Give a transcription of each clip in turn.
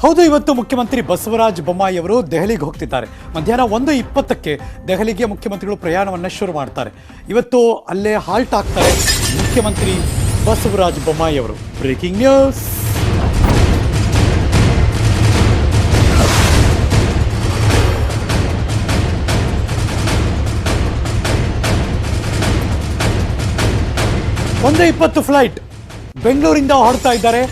ಹೌದು, ಇವತ್ತು ಮುಖ್ಯಮಂತ್ರಿ ಬಸವರಾಜ ಬೊಮ್ಮಾಯಿ ಅವರು ದೆಹಲಿಗೆ ಹೋಗ್ತಿದ್ದಾರೆ. ಮಧ್ಯಾಹ್ನ 1:20ಕ್ಕೆ ದೆಹಲಿಗೆ ಮುಖ್ಯಮಂತ್ರಿಗಳು ಪ್ರಯಾಣವನ್ನು ಶುರು ಮಾಡ್ತಾರೆ. ಇವತ್ತು ಅಲ್ಲೇ ಹಾಲ್ಟ್ ಆಗ್ತಾರೆ ಮುಖ್ಯಮಂತ್ರಿ ಬಸವರಾಜ ಬೊಮ್ಮಾಯಿ ಅವರು. Breaking news. ಒಂದೇ 20 ಫ್ಲೈಟ್ ಬೆಂಗಳೂರಿಂದ ಹೊರಡ್ತಾ ಇದ್ದಾರೆ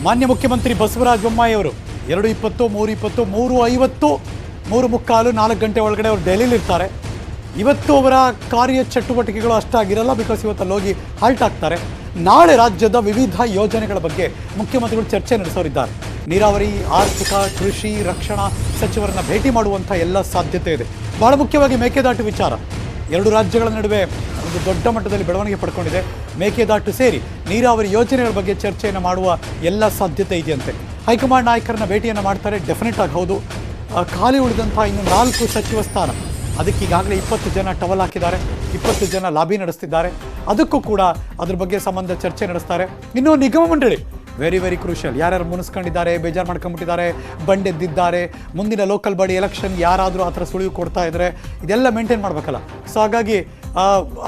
ಮಾನ್ಯ ಮುಖ್ಯಮಂತ್ರಿ ಬಸವರಾಜ ಬೊಮ್ಮಾಯಿ ಅವರು. 2:20, 3:20, 3:50, 3:45, 4 ಗಂಟೆ ಒಳಗಡೆ ಅವರು ಡೆಲ್ಲಿಲಿ ಇರ್ತಾರೆ. ಇವತ್ತು ಅವರ ಕಾರ್ಯ ಚಟುವಟಿಕೆಗಳು ಅಷ್ಟಾಗಿರಲ್ಲ, ಬಿಕಾಸ್ ಇವತ್ತು ಅಲ್ಲಿ ಹೋಗಿ ಹಾಲ್ಟ್ ಆಗ್ತಾರೆ. ನಾಳೆ ರಾಜ್ಯದ ವಿವಿಧ ಯೋಜನೆಗಳ ಬಗ್ಗೆ ಮುಖ್ಯಮಂತ್ರಿಗಳು ಚರ್ಚೆ ನಡೆಸೋರಿದ್ದಾರೆ. ನೀರಾವರಿ, ಆರ್ಥಿಕ, ಕೃಷಿ, ರಕ್ಷಣಾ ಸಚಿವರನ್ನ ಭೇಟಿ ಮಾಡುವಂಥ ಎಲ್ಲ ಸಾಧ್ಯತೆ ಇದೆ. ಬಹಳ ಮುಖ್ಯವಾಗಿ ಮೇಕೆದಾಟು ವಿಚಾರ ಎರಡು ರಾಜ್ಯಗಳ ನಡುವೆ ಒಂದು ದೊಡ್ಡ ಮಟ್ಟದಲ್ಲಿ ಬೆಳವಣಿಗೆ ಪಡ್ಕೊಂಡಿದೆ. ಮೇಕೆದಾಟು ಸೇರಿ ನೀರಾವರಿ ಯೋಜನೆಗಳ ಬಗ್ಗೆ ಚರ್ಚೆಯನ್ನು ಮಾಡುವ ಎಲ್ಲ ಸಾಧ್ಯತೆ ಇದೆಯಂತೆ. ಹೈಕಮಾಂಡ್ ನಾಯಕರನ್ನ ಭೇಟಿಯನ್ನು ಮಾಡ್ತಾರೆ. ಡೆಫಿನೆಟ್ ಆಗಿ ಹೌದು. ಖಾಲಿ ಉಳಿದಂಥ ಇನ್ನು 4 ಸಚಿವ ಸ್ಥಾನ, ಅದಕ್ಕೆ ಈಗಾಗಲೇ 20 ಜನ ಟವಲ್ ಹಾಕಿದ್ದಾರೆ, 20 ಜನ ಲಾಬಿ ನಡೆಸ್ತಿದ್ದಾರೆ. ಅದಕ್ಕೂ ಕೂಡ ಅದ್ರ ಬಗ್ಗೆ ಸಂಬಂಧ ಚರ್ಚೆ ನಡೆಸ್ತಾರೆ. ಇನ್ನು ನಿಗಮ ಮಂಡಳಿ ವೆರಿ ವೆರಿ ಕ್ರೂಷಿಯಲ್. ಯಾರ್ಯಾರು ಮುನಿಸ್ಕೊಂಡಿದ್ದಾರೆ, ಬೇಜಾರು ಮಾಡ್ಕೊಂಡ್ಬಿಟ್ಟಿದ್ದಾರೆ, ಬಂಡೆದ್ದಿದ್ದಾರೆ, ಮುಂದಿನ ಲೋಕಲ್ ಬಾಡಿ ಎಲೆಕ್ಷನ್ ಯಾರಾದರೂ ಆ ಥರ ಸುಳಿವು ಕೊಡ್ತಾ ಇದ್ದಾರೆ, ಇದೆಲ್ಲ ಮೇಂಟೈನ್ ಮಾಡಬೇಕಲ್ಲ. ಸೊ ಹಾಗಾಗಿ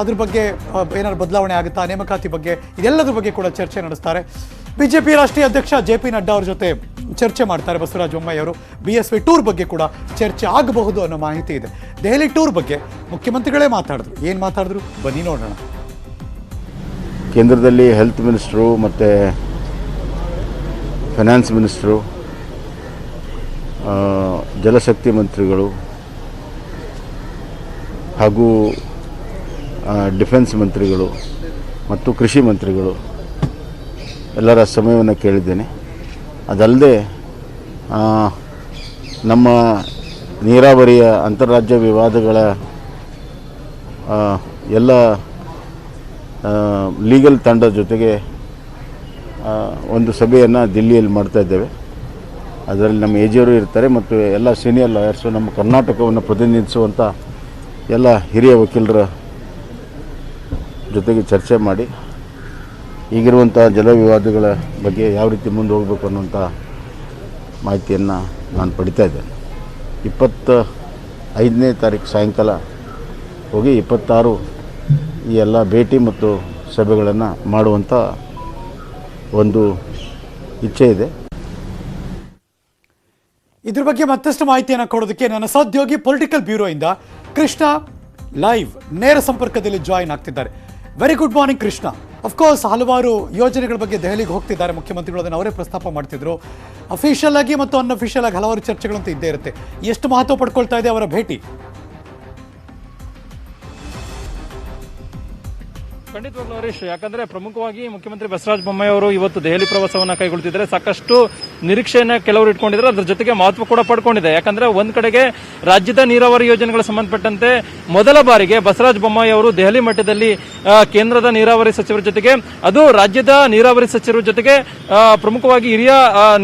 ಅದ್ರ ಬಗ್ಗೆ ಏನಾದ್ರು ಬದಲಾವಣೆ ಆಗುತ್ತಾ, ನೇಮಕಾತಿ ಬಗ್ಗೆ, ಇದೆಲ್ಲದ್ರ ಬಗ್ಗೆ ಕೂಡ ಚರ್ಚೆ ನಡೆಸ್ತಾರೆ. ಬಿಜೆಪಿ ರಾಷ್ಟ್ರೀಯ ಅಧ್ಯಕ್ಷ JP ನಡ್ಡಾ ಅವ್ರ ಜೊತೆ ಚರ್ಚೆ ಮಾಡ್ತಾರೆ ಬಸವರಾಜ ಬೊಮ್ಮಾಯಿ ಅವರು. BSV ಟೂರ್ ಬಗ್ಗೆ ಕೂಡ ಚರ್ಚೆ ಆಗಬಹುದು ಅನ್ನೋ ಮಾಹಿತಿ ಇದೆ. ದೆಹಲಿ ಟೂರ್ ಬಗ್ಗೆ ಮುಖ್ಯಮಂತ್ರಿಗಳೇ ಮಾತಾಡಿದ್ರು. ಏನು ಮಾತಾಡಿದ್ರು ಬನ್ನಿ ನೋಡೋಣ. ಕೇಂದ್ರದಲ್ಲಿ ಹೆಲ್ತ್ ಮಿನಿಸ್ಟ್ರು ಮತ್ತು ಫೈನಾನ್ಸ್ ಮಿನಿಸ್ಟ್ರು, ಜಲಶಕ್ತಿ ಮಂತ್ರಿಗಳು ಹಾಗೂ ಡಿಫೆನ್ಸ್ ಮಂತ್ರಿಗಳು ಮತ್ತು ಕೃಷಿ ಮಂತ್ರಿಗಳು ಎಲ್ಲರ ಸಮಯವನ್ನು ಕೇಳಿದ್ದೇನೆ. ಅದಲ್ಲದೆ ನಮ್ಮ ನೀರಾವರಿಯ ಅಂತಾರಾಜ್ಯ ವಿವಾದಗಳ ಎಲ್ಲ ಲೀಗಲ್ ತಂಡದ ಜೊತೆಗೆ ಒಂದು ಸಭೆಯನ್ನು ದಿಲ್ಲಿಯಲ್ಲಿ ಮಾಡ್ತಾ ಇದ್ದೇವೆ. ಅದರಲ್ಲಿ ನಮ್ಮ AG ಅವರು ಇರ್ತಾರೆ ಮತ್ತು ಎಲ್ಲ ಸೀನಿಯರ್ ಲಾಯರ್ಸು, ನಮ್ಮ ಕರ್ನಾಟಕವನ್ನು ಪ್ರತಿನಿಧಿಸುವಂಥ ಎಲ್ಲ ಹಿರಿಯ ವಕೀಲರ ಜೊತೆಗೆ ಚರ್ಚೆ ಮಾಡಿ ಈಗಿರುವಂಥ ಜಲ ವಿವಾದಗಳ ಬಗ್ಗೆ ಯಾವ ರೀತಿ ಮುಂದೆ ಹೋಗಬೇಕು ಅನ್ನುವಂಥ ಮಾಹಿತಿಯನ್ನು ನಾನು ಪಡಿತಾ ಇದ್ದೇನೆ. 25ನೇ ತಾರೀಕು ಸಾಯಂಕಾಲ ಹೋಗಿ 26 ಈ ಎಲ್ಲ ಭೇಟಿ ಮತ್ತು ಸಭೆಗಳನ್ನು ಮಾಡುವಂಥ ಒಂದು ಇಚ್ಛೆ ಇದೆ. ಇದ್ರ ಬಗ್ಗೆ ಮತ್ತಷ್ಟು ಮಾಹಿತಿಯನ್ನು ಕೊಡೋದಕ್ಕೆ ನನ್ನ ಸಹೋದ್ಯೋಗಿ ಪೊಲಿಟಿಕಲ್ ಬ್ಯೂರೋಯಿಂದ ಕೃಷ್ಣ ಲೈವ್ ನೇರ ಸಂಪರ್ಕದಲ್ಲಿ ಜಾಯಿನ್ ಆಗ್ತಿದ್ದಾರೆ. Very good morning Krishna. Of course ಹಲವಾರು ಯೋಜನೆಗಳ ಬಗ್ಗೆ ದೆಹಲಿಗೆ ಹೋಗ್ತಿದ್ದಾರೆ ಮುಖ್ಯಮಂತ್ರಿಗಳು, ಅದನ್ನು ಅವರೇ ಪ್ರಸ್ತಾಪ ಮಾಡ್ತಿದ್ರು. ಅಫಿಷಿಯಲ್ ಆಗಿ ಮತ್ತು ಅನ್ಅಫಿಷಿಯಲ್ ಆಗಿ ಹಲವಾರು ಚರ್ಚೆಗಳಂತೂ ಇದ್ದೇ ಇರುತ್ತೆ. ಎಷ್ಟು ಮಹತ್ವ ಪಡ್ಕೊಳ್ತಾ ಇದೆ ಅವರ ಭೇಟಿ? ಖಂಡಿತವಾಗ್ಲೂ ಹರೀಶ್, ಯಾಕಂದ್ರೆ ಪ್ರಮುಖವಾಗಿ ಮುಖ್ಯಮಂತ್ರಿ ಬಸವರಾಜ ಬೊಮ್ಮಾಯಿ ಅವರು ಇವತ್ತು ದೆಹಲಿ ಪ್ರವಾಸವನ್ನ ಕೈಗೊಳ್ತಿದ್ದಾರೆ. ಸಾಕಷ್ಟು ನಿರೀಕ್ಷೆಯನ್ನ ಕೆಲವರು ಇಟ್ಕೊಂಡಿದ್ದಾರೆ, ಅದ್ರ ಜೊತೆಗೆ ಮಹತ್ವ ಕೂಡ ಪಡ್ಕೊಂಡಿದೆ. ಯಾಕಂದ್ರೆ ಒಂದ್ ಕಡೆಗೆ ರಾಜ್ಯದ ನೀರಾವರಿ ಯೋಜನೆಗಳ ಸಂಬಂಧಪಟ್ಟಂತೆ ಮೊದಲ ಬಾರಿಗೆ ಬಸವರಾಜ ಬೊಮ್ಮಾಯಿ ಅವರು ದೆಹಲಿ ಮಟ್ಟದಲ್ಲಿ ಕೇಂದ್ರದ ನೀರಾವರಿ ಸಚಿವರ ಜೊತೆಗೆ, ಅದು ರಾಜ್ಯದ ನೀರಾವರಿ ಸಚಿವರ ಜೊತೆಗೆ, ಪ್ರಮುಖವಾಗಿ ಹಿರಿಯ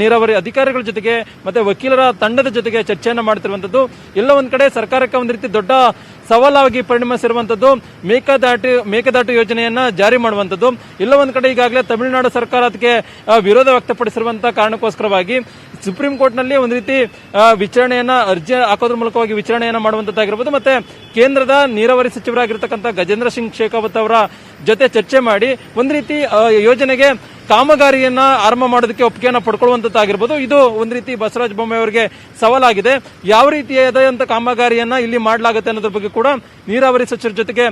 ನೀರಾವರಿ ಅಧಿಕಾರಿಗಳ ಜೊತೆಗೆ ಮತ್ತೆ ವಕೀಲರ ತಂಡದ ಜೊತೆಗೆ ಚರ್ಚೆಯನ್ನ ಮಾಡ್ತಿರುವಂತದ್ದು. ಎಲ್ಲ ಒಂದ್ ಕಡೆ ಸರ್ಕಾರಕ್ಕೆ ಒಂದ್ ರೀತಿ ದೊಡ್ಡ ಸವಾಲಾಗಿ ಪರಿಣಮಿಸಿರುವಂತದ್ದು ಮೇಕೆದಾಟು ಯೋಜನೆಯನ್ನ ಜಾರಿ ಮಾಡುವಂತದ್ದು. ಎಲ್ಲ ಒಂದ್ ಕಡೆ ಈಗಾಗಲೇ ತಮಿಳುನಾಡು ಸರ್ಕಾರ ಅದಕ್ಕೆ ವಿರೋಧ ವ್ಯಕ್ತಪಡಿಸಿರುವಂತಹ ಕಾರಣಕ್ಕೋಸ್ಕರವಾಗಿ ಸುಪ್ರೀಂ ಕೋರ್ಟ್ ನಲ್ಲಿ ಒಂದು ರೀತಿ ವಿಚಾರಣೆಯನ್ನ ಅರ್ಜಿ ಹಾಕೋದ್ರ ಮೂಲಕವಾಗಿ ವಿಚಾರಣೆಯನ್ನ ಮಾಡುವಂತದ್ದಾಗಿರ್ಬೋದು. ಮತ್ತೆ ಕೇಂದ್ರದ ನೀರಾವರಿ ಸಚಿವರಾಗಿರ್ತಕ್ಕಂಥ ಗಜೇಂದ್ರ ಸಿಂಗ್ ಶೇಖಾವತ್ ಅವರ ಜೊತೆ ಚರ್ಚೆ ಮಾಡಿ ಒಂದ್ ರೀತಿ ಯೋಜನೆಗೆ ಕಾಮಗಾರಿಯನ್ನ ಆರಂಭ ಮಾಡೋದಕ್ಕೆ ಒಪ್ಪಿಗೆಯನ್ನ ಪಡ್ಕೊಳ್ಳುವಂತದ್ದಾಗಿರ್ಬೋದು. ಇದು ಒಂದ್ ರೀತಿ ಬಸವರಾಜ ಬೊಮ್ಮಾಯಿ ಅವರಿಗೆ ಸವಾಲಾಗಿದೆ. ಯಾವ ರೀತಿಯಾದಂತ ಕಾಮಗಾರಿಯನ್ನ ಇಲ್ಲಿ ಮಾಡಲಾಗುತ್ತೆ ಅನ್ನೋದ್ರ ಬಗ್ಗೆ ಕೂಡ ನೀರಾವರಿ ಸಚಿವರ ಜೊತೆಗೆ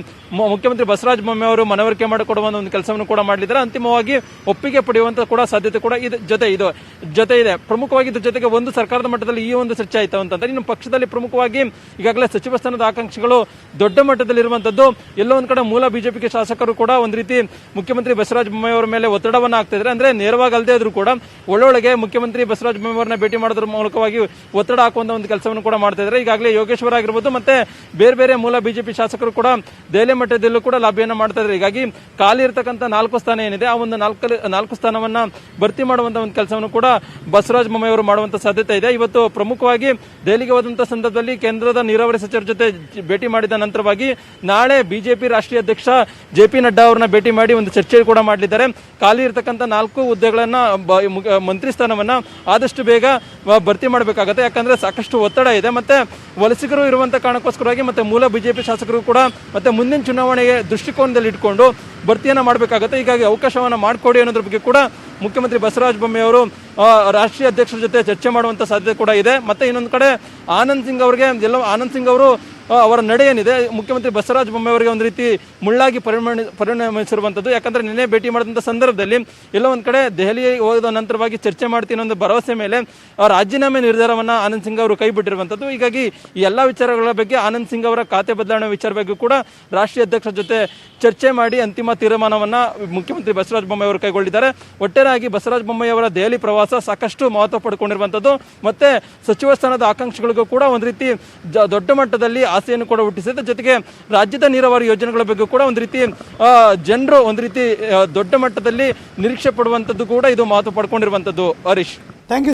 ಮುಖ್ಯಮಂತ್ರಿ ಬಸವರಾಜ ಬೊಮ್ಮಾಯಿ ಅವರು ಮನವರಿಕೆ ಮಾಡಿಕೊಡುವ ಒಂದು ಕೆಲಸವನ್ನು ಕೂಡ ಮಾಡಲಿದ್ದಾರೆ. ಅಂತಿಮವಾಗಿ ಒಪ್ಪಿಗೆ ಪಡೆಯುವಂತ ಕೂಡ ಸಾಧ್ಯತೆ ಕೂಡ ಜೊತೆ ಇದೆ. ಪ್ರಮುಖವಾಗಿ ಇದ್ರ ಜೊತೆಗೆ ಒಂದು ಸರ್ಕಾರದ ಮಟ್ಟದಲ್ಲಿ ಈ ಒಂದು ಚರ್ಚೆ ಆಯ್ತು ಅಂತಂದ್ರೆ, ಇನ್ನು ಪಕ್ಷದಲ್ಲಿ ಪ್ರಮುಖವಾಗಿ ಈಗಾಗಲೇ ಸಚಿವ ಸ್ಥಾನದ ಆಕಾಂಕ್ಷಿಗಳು ದೊಡ್ಡ ಮಟ್ಟದಲ್ಲಿ ಇರುವಂತದ್ದು. ಎಲ್ಲೋ ಒಂದ್ ಕಡೆ ಮೂಲ ಬಿಜೆಪಿ ಶಾಸಕರು ಕೂಡ ಒಂದ್ ರೀತಿ ಮುಖ್ಯಮಂತ್ರಿ ಬಸವರಾಜ ಬೊಮ್ಮಾಯಿ ಅವರ ಮೇಲೆ ಒತ್ತಡವನ್ನ ಹಾಕ್ತಿದ್ದಾರೆ. ಅಂದ್ರೆ ನೇರವಾಗಿ ಅಲ್ಲದೆ ಇದ್ರು ಕೂಡ ಒಳ್ಳೊಳಗೆ ಮುಖ್ಯಮಂತ್ರಿ ಬಸವರಾಜ ಬೊಮ್ಮಾಯಿ ಅವರನ್ನ ಭೇಟಿ ಮಾಡೋದ್ರ ಮೂಲಕವಾಗಿ ಒತ್ತಡ ಹಾಕುವಂತ ಒಂದು ಕೆಲಸವನ್ನು ಕೂಡ ಮಾಡ್ತಾ ಇದ್ದಾರೆ. ಈಗಾಗಲೇ ಯೋಗೇಶ್ವರ ಆಗಿರ್ಬೋದು ಮತ್ತೆ ಬೇರೆ ಬೇರೆ ಮೂಲ ಬಿಜೆಪಿ ಶಾಸಕರು ಕೂಡ ದೆಹಲಿ ಮಟ್ಟದಲ್ಲೂ ಕೂಡ ಲಾಬಿಯನ್ನ ಮಾಡ್ತಾ ಇದ್ದಾರೆ. ಹೀಗಾಗಿ ಖಾಲಿ ಇರತಕ್ಕಂಥ 4 ಸ್ಥಾನ ಏನಿದೆ, ಆ ಒಂದು 4 ಸ್ಥಾನವನ್ನ ಭರ್ತಿ ಮಾಡುವಂತ ಒಂದು ಕೆಲಸವನ್ನು ಕೂಡ ಬಸವರಾಜ ಬೊಮ್ಮಾಯಿ ಅವರು ಮಾಡುವಂತ ಸಾಧ್ಯತೆ ಇದೆ. ಇವತ್ತು ಪ್ರಮುಖವಾಗಿ ದೆಹಲಿಗೆ ಹೋದಂತಹ ಸಂದರ್ಭದಲ್ಲಿ ಕೇಂದ್ರದ ನೀರಾವರಿ ಸಚಿವರ ಜೊತೆ ಭೇಟಿ ಮಾಡಿದ ನಂತರವಾಗಿ ನಾಳೆ ಬಿಜೆಪಿ ರಾಷ್ಟ್ರೀಯ ಅಧ್ಯಕ್ಷ JP ನಡ್ಡಾ ಅವರನ್ನ ಭೇಟಿ ಮಾಡಿ ಒಂದು ಚರ್ಚೆ ಕೂಡ ಮಾಡಲಿದ್ದಾರೆ. ಖಾಲಿ ಇರತಕ್ಕಂಥ ಇರುವಂತ 4 ಹುದ್ದೆಗಳನ್ನ ಮಂತ್ರಿ ಸ್ಥಾನವನ್ನ ಆದಷ್ಟು ಬೇಗ ಭರ್ತಿ ಮಾಡಬೇಕಾಗುತ್ತೆ. ಯಾಕಂದ್ರೆ ಸಾಕಷ್ಟು ಒತ್ತಡ ಇದೆ, ಮತ್ತೆ ವಲಸಿಗರು ಇರುವಂತ ಕಾರಣಕ್ಕೋಸ್ಕರವಾಗಿ ಮತ್ತೆ ಮೂಲ ಬಿಜೆಪಿ ಶಾಸಕರು ಕೂಡ ಮತ್ತೆ ಮುಂದಿನ ಚುನಾವಣೆಗೆ ದೃಷ್ಟಿಕೋನದಲ್ಲಿ ಇಟ್ಕೊಂಡು ಭರ್ತಿಯನ್ನ ಮಾಡಬೇಕಾಗುತ್ತೆ. ಹೀಗಾಗಿ ಅವಕಾಶವನ್ನ ಮಾಡಿಕೊಡಿ ಅನ್ನೋದ್ರ ಬಗ್ಗೆ ಕೂಡ ಮುಖ್ಯಮಂತ್ರಿ ಬಸವರಾಜ ಬೊಮ್ಮಾಯಿ ಅವರು ರಾಷ್ಟ್ರೀಯ ಅಧ್ಯಕ್ಷರ ಜೊತೆ ಚರ್ಚೆ ಮಾಡುವಂತ ಸಾಧ್ಯತೆ ಕೂಡ ಇದೆ. ಮತ್ತೆ ಇನ್ನೊಂದು ಕಡೆ ಆನಂದ್ ಸಿಂಗ್ ಅವರು ಅವರ ನಡೆ ಏನಿದೆ ಮುಖ್ಯಮಂತ್ರಿ ಬಸವರಾಜ ಬೊಮ್ಮಾಯಿ ಅವರಿಗೆ ಒಂದು ರೀತಿ ಮುಳ್ಳಾಗಿ ಪರಿಣಮಿಸಿರುವಂಥದ್ದು. ಯಾಕಂದ್ರೆ ನಿನ್ನೆ ಭೇಟಿ ಮಾಡಿದಂಥ ಸಂದರ್ಭದಲ್ಲಿ ಎಲ್ಲೋ ಒಂದ್ ಕಡೆ ದೆಹಲಿ ಹೋದ ನಂತರವಾಗಿ ಚರ್ಚೆ ಮಾಡ್ತೀನಿ ಅನ್ನೋ ಭರವಸೆ ಮೇಲೆ ರಾಜೀನಾಮೆ ನಿರ್ಧಾರವನ್ನ ಆನಂದ್ ಸಿಂಗ್ ಅವರು ಕೈ ಬಿಟ್ಟಿರುವಂಥದ್ದು. ಹೀಗಾಗಿ ಈ ಎಲ್ಲಾ ವಿಚಾರಗಳ ಬಗ್ಗೆ ಆನಂದ್ ಸಿಂಗ್ ಅವರ ಖಾತೆ ಬದಲಾವಣೆ ವಿಚಾರ ಬಗ್ಗೆ ಕೂಡ ರಾಷ್ಟ್ರೀಯ ಅಧ್ಯಕ್ಷರ ಜೊತೆ ಚರ್ಚೆ ಮಾಡಿ ಅಂತಿಮ ತೀರ್ಮಾನವನ್ನ ಮುಖ್ಯಮಂತ್ರಿ ಬಸವರಾಜ ಬೊಮ್ಮಾಯಿ ಅವರು ಕೈಗೊಂಡಿದ್ದಾರೆ. ಒಟ್ಟಾರೆಯಾಗಿ ಬಸವರಾಜ ಬೊಮ್ಮಾಯಿ ಅವರ ದೆಹಲಿ ಪ್ರವಾಸ ಸಾಕಷ್ಟು ಮಹತ್ವ ಪಡ್ಕೊಂಡಿರುವಂಥದ್ದು. ಮತ್ತೆ ಸಚಿವ ಸ್ಥಾನದ ಆಕಾಂಕ್ಷಿಗಳಿಗೂ ಕೂಡ ಒಂದು ರೀತಿ ದೊಡ್ಡ ಮಟ್ಟದಲ್ಲಿ ಆಸೆಯನ್ನು ಕೂಡ ಹುಟ್ಟಿಸಿದೆ. ಜೊತೆಗೆ ರಾಜ್ಯದ ನೀರಾವರಿ ಯೋಜನೆಗಳ ಬಗ್ಗೆ ಕೂಡ ಒಂದು ರೀತಿ ಜನರು ಒಂದು ರೀತಿ ದೊಡ್ಡ ಮಟ್ಟದಲ್ಲಿ ನಿರೀಕ್ಷೆ ಪಡುವಂಥದ್ದು ಕೂಡ ಇದು ಮಹತ್ವ ಪಡ್ಕೊಂಡಿರುವಂಥದ್ದು. Harish, thank you.